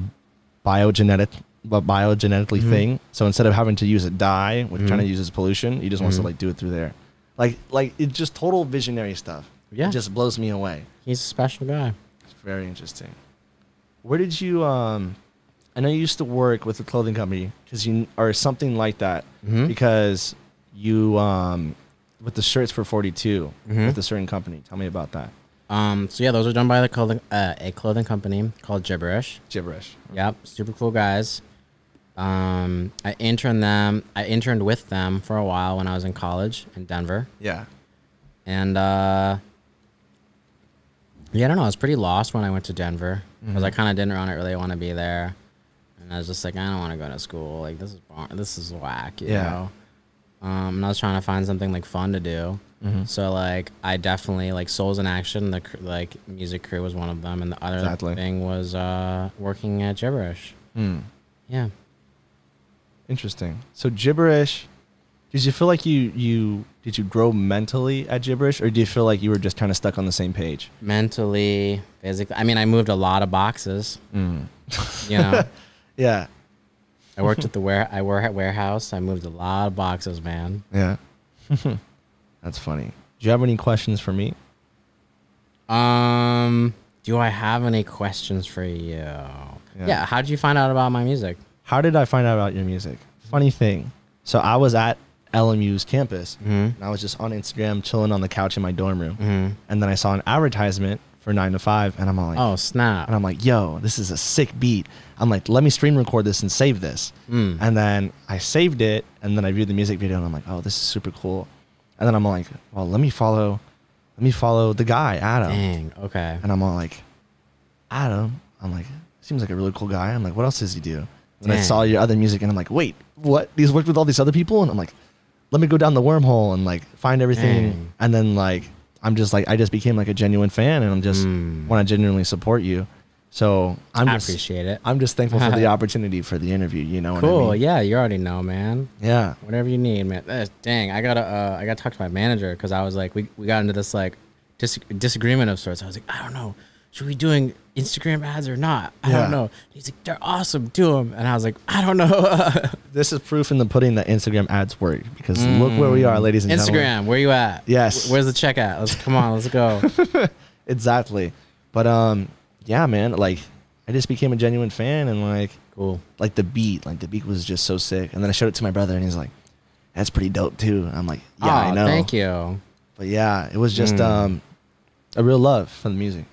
biogenetically thing. So instead of having to use a dye, which China uses pollution, he just wants to like do it through there. Like it's just total visionary stuff. Yeah. It just blows me away. He's a special guy. It's very interesting. Where did you I know you used to work with a clothing company or something like that because you with the shirts for 42 with a certain company. Tell me about that. So yeah, those are done by a clothing company called Gibberish. Yep, super cool guys. I interned with them for a while when I was in college in Denver. Yeah. And yeah, I don't know. I was pretty lost when I went to Denver because I kind of didn't really want to be there, and I was just like, I don't want to go to school. Like this is whack, you know. And I was trying to find something like fun to do. So like I definitely like Souls in Action, the like music crew was one of them, and the other thing was working at Gibberish. Yeah. Interesting. So Gibberish, did you feel like did you grow mentally at Gibberish, or do you feel like you were just kind of stuck on the same page? Mentally, physically. I mean, I moved a lot of boxes. You know. Yeah. I worked at warehouse. I moved a lot of boxes, man. Yeah. That's funny. Do you have any questions for me? Do I have any questions for you? Yeah. How did you find out about my music? How did I find out about your music? Funny thing. So I was at LMU's campus, and I was just on Instagram chilling on the couch in my dorm room. And then I saw an advertisement for 9 to 5, and I'm all like, oh, snap. And I'm like, yo, this is a sick beat. I'm like, let me screen record this and save this. And then I saved it, and then I viewed the music video, and I'm like, oh, this is super cool. And then I'm like, well, let me follow the guy, Adam. Dang, okay. And I'm all like, Adam? I'm like, seems like a really cool guy. I'm like, what else does he do? And I saw your other music, and I'm like, wait, what? He's worked with all these other people? And I'm like, let me go down the wormhole and like find everything. Dang. And then like, I'm just like, I just became like a genuine fan, and I'm just want to genuinely support you. So I appreciate it. I'm just thankful for the opportunity for the interview. You know cool. what I mean? Yeah, you already know, man. Yeah. Whatever you need, man. Dang, I gotta talk to my manager because I was like, we got into this like disagreement of sorts. I was like, I don't know, should we be doing Instagram ads or not? I don't know. He's like, they're awesome, do them. And I was like, I don't know. This is proof in the pudding that Instagram ads work, because look where we are, ladies and gentlemen. Instagram, where you at? Yes. Where's the check at? Let's go. Exactly. But yeah, man, like I just became a genuine fan, and like cool. Like the beat was just so sick. And then I showed it to my brother, and he's like, that's pretty dope too. And I'm like, yeah, I know. Thank you. But yeah, it was just a real love for the music.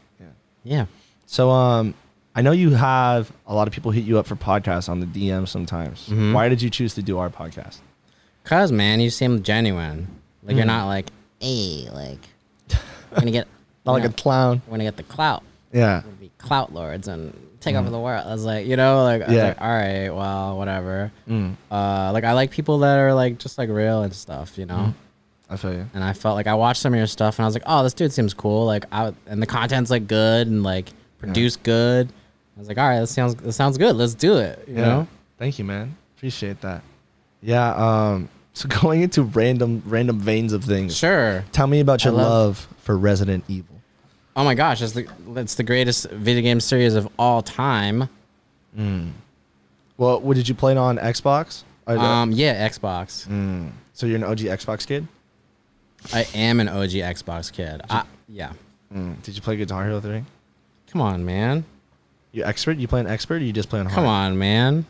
Yeah. So I know you have a lot of people hit you up for podcasts on the DM sometimes. Why did you choose to do our podcast? Cause man, you seem genuine. Like you're not like, hey, like we're gonna get not like a clown. We're gonna get the clout. Yeah. We're gonna be clout lords and take over the world. I was like, you know, like, I was like, all right, well, whatever. Like I like people that are like just like real and stuff, you know. I feel you. And I felt like I watched some of your stuff, and I was like, oh, this dude seems cool. Like, and the content's like good and like produced good. I was like, all right, this sounds good. Let's do it. You know? Thank you, man. Appreciate that. Yeah. So going into random veins of things. Sure. Tell me about your love for Resident Evil. Oh my gosh, that's the greatest video game series of all time. Well, did you play it on Xbox? Yeah, Xbox. So you're an OG Xbox kid? I am an OG Xbox kid. Yeah. Did you play Guitar Hero 3? Come on, man. You expert? You play an expert, or you just play on hard? Come on, man.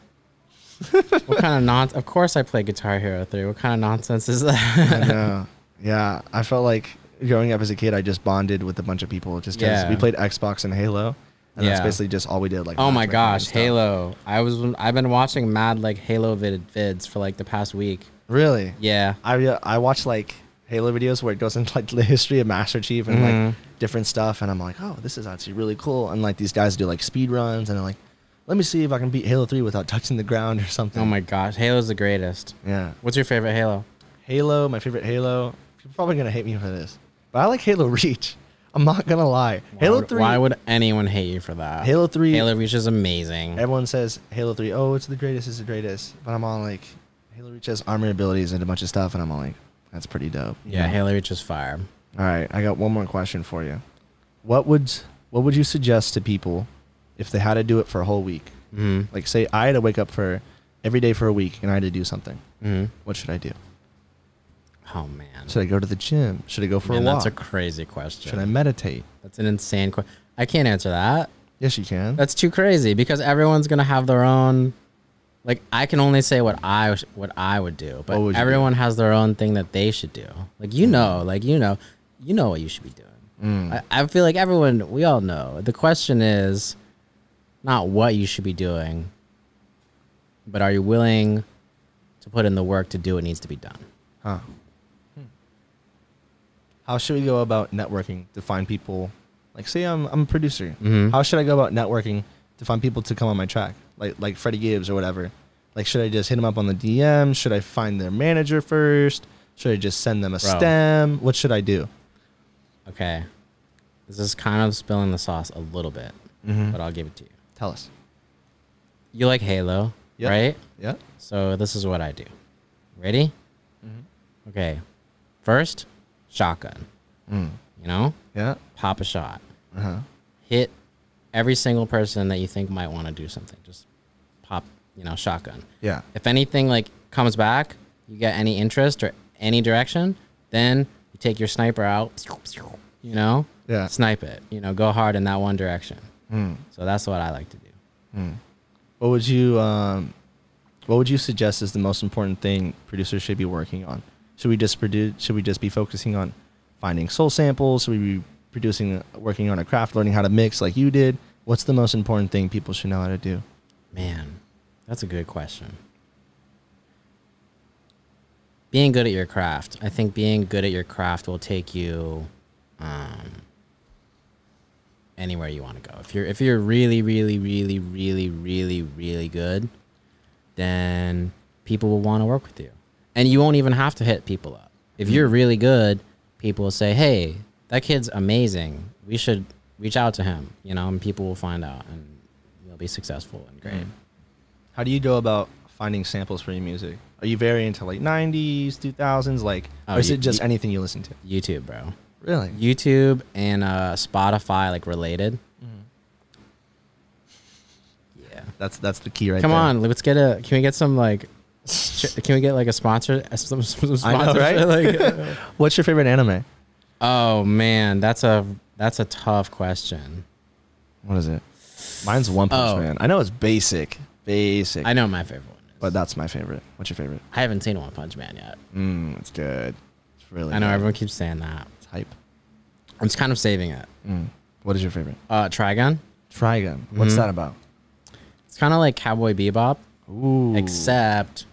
What kind of nonsense? Of course I play Guitar Hero 3. What kind of nonsense is that? I know. Yeah, I felt like growing up as a kid, I just bonded with a bunch of people just because we played Xbox and Halo, and that's basically just all we did. Like, oh my gosh, Halo! I've been watching mad like Halo vids for like the past week. Really? Yeah. I watch like Halo videos where it goes into like the history of Master Chief and like different stuff, and I'm like, oh, this is actually really cool. And like these guys do like speed runs, and they're like, let me see if I can beat Halo 3 without touching the ground or something. Oh my gosh, Halo's the greatest. Yeah. What's your favorite Halo? Halo, my favorite Halo. You're probably gonna hate me for this, but I like Halo Reach. I'm not gonna lie. Halo 3. Why would anyone hate you for that? Halo 3. Halo Reach is amazing. Everyone says Halo 3. Oh, it's the greatest. It's the greatest. But I'm all like, Halo Reach has armor abilities and a bunch of stuff, and I'm all like, that's pretty dope. Yeah, Halo Reach is fire. All right, I got one more question for you. What would you suggest to people if they had to do it for a whole week? Like, say I had to wake up for every day for a week, and I had to do something. What should I do? Oh man. Should I go to the gym? Should I go for a walk? That's a crazy question. Should I meditate? That's an insane question. I can't answer that. Yes, you can. That's too crazy because everyone's gonna have their own. Like, I can only say what I would do, but everyone has their own thing that they should do. Like, you know what you should be doing. I feel like we all know. The question is not what you should be doing, but are you willing to put in the work to do what needs to be done? Huh. How should we go about networking to find people? Like, say I'm a producer. How should I go about networking to find people to come on my track? Like Freddie Gibbs or whatever. Like, should I just hit them up on the DM? Should I find their manager first? Should I just send them a stem? What should I do? Okay. This is kind of spilling the sauce a little bit, but I'll give it to you. Tell us. You like Halo, right? Yeah. So this is what I do. Ready? Okay. First, shotgun. You know? Yeah. Pop a shot. Hit every single person that you think might want to do something. Just pop, shotgun. Yeah. If anything like comes back, you get any interest or any direction, then you take your sniper out, Yeah. snipe it, go hard in that one direction. So that's what I like to do. What would you suggest is the most important thing producers should be working on? Should we just be focusing on finding soul samples? Should we be working on a craft, learning how to mix like you did? What's the most important thing people should know how to do? Man, that's a good question. Being good at your craft. I think being good at your craft will take you anywhere you want to go. If you're really, really, really, really, really, really good, then people will want to work with you. And you won't even have to hit people up. If you're really good, people will say, hey, that kid's amazing. We should reach out to him, and people will find out and you'll be successful and great. How do you go about finding samples for your music? Are you very into like 90s, 2000s, or is it just anything you listen to? YouTube, bro. Really? YouTube and Spotify, like related. Yeah. That's the key right there. Come on, let's get can we get some like, can we get like a sponsor? Some sponsor, I know, right? Like, what's your favorite anime? Oh man, that's a tough question. What is it? Mine's One Punch Man. I know it's basic. I know my favorite one is. But that's my favorite. What's your favorite? I haven't seen One Punch Man yet. It's good. It's really I know good. everyone keeps saying that. It's hype. I'm just kind of saving it. What is your favorite? Trigun. Trigun. What's that about? It's kind of like Cowboy Bebop. Ooh. Except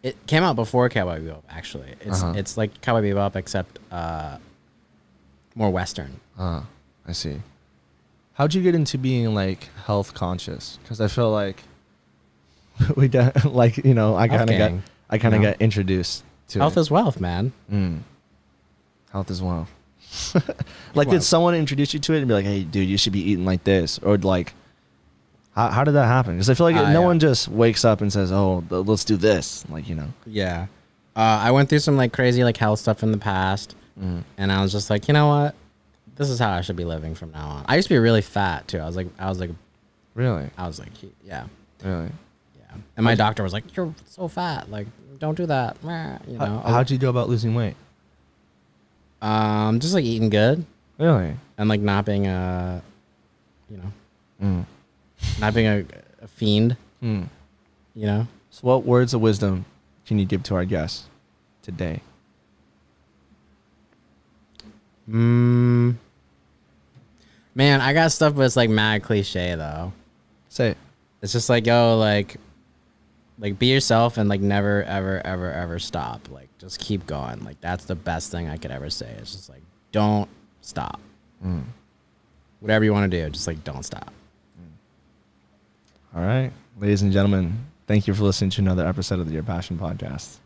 it came out before Cowboy Bebop, actually. It's like Cowboy Bebop except more Western. I see. How'd you get into being like health conscious? Because I feel like I kind of got introduced to health it. is wealth, man. Health is wealth. Like, did someone introduce you to it and be like, hey, dude, you should be eating like this? Or like, how did that happen? Because I feel like no one just wakes up and says, oh, let's do this. Like, Yeah. I went through some like crazy like health stuff in the past. And I was just like, you know what? This is how I should be living from now on. I used to be really fat too. I was like, really? I was like, yeah. Really? Yeah. And my doctor was like, you're so fat. Like, don't do that. How'd you go about losing weight? Just like eating good Really? and like not being not being a fiend. You know. So what words of wisdom can you give to our guests today? Man, I got stuff, but it's like mad cliche though. Say it. It's just like, yo, like be yourself and like never, ever, ever, ever stop. Like just keep going. Like that's the best thing I could ever say. It's just like, don't stop. Whatever you want to do, just like don't stop. All right. Ladies and gentlemen, thank you for listening to another episode of the Your Passion Podcast.